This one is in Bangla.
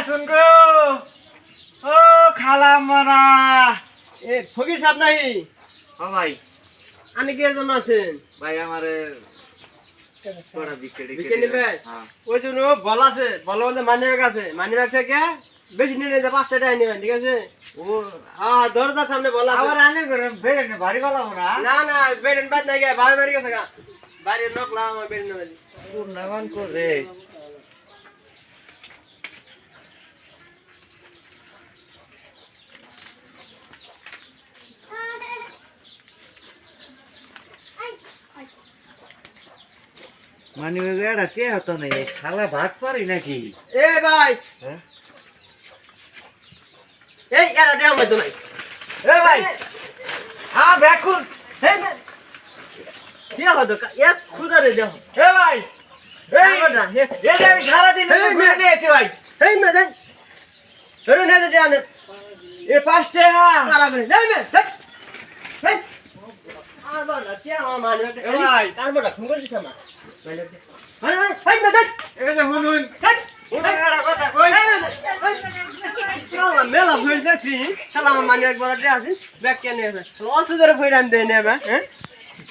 শুন গো ও খালা মারা এ ফকির সাহেব নাই ও ভাই আনি কি এর জন্য আছেন ভাই আমারে তোরা বিকেটে বিকে নিবে হ্যাঁ ওই জন্য বল আছে বল মধ্যে মানি ব্যাগ আছে মানি ব্যাগ থেকে বেশি নিয়ে নিতে 5 টাকা নেবেন ঠিক আছে ও হ্যাঁ দরজার সামনে বল আছে আবার আনে করে বেড়ে নে ভারী গলা না না না বেডেন বাদ নাই গে বাইরে বেরিয়ে গেছে গা বাইরে নকলা আমার বেডেন নেবে পূর্ণামান করে মানে এটা কে হতো না খালা ভাত পারি নাকি এ ভাই হ্যাঁ এই এরা দেও মত নাই এ ভাই হ্যাঁ ব্যাকুল হে দিয়া হতো এক খুদারে দেও এ ভাই এই না হে এটা আমি সারাদিন ঘুরে নিয়েছি ভাই হেই মেদেন ধরে নে দে আনে এ 5 টাকা পারাবে দেই মে হেই হেই আবার না তিয়া আমার মানে এ ভাই কার বড় খুন করে দিছ না আরে হেই মেদেন এই যে হুন হেই একটা কথা কই মেলা ভুল দেখছি শালা আমার মানে একবার আছে ব্যাগ কেন আছে অসুদের ভুল আমি দেই না হ্যাঁ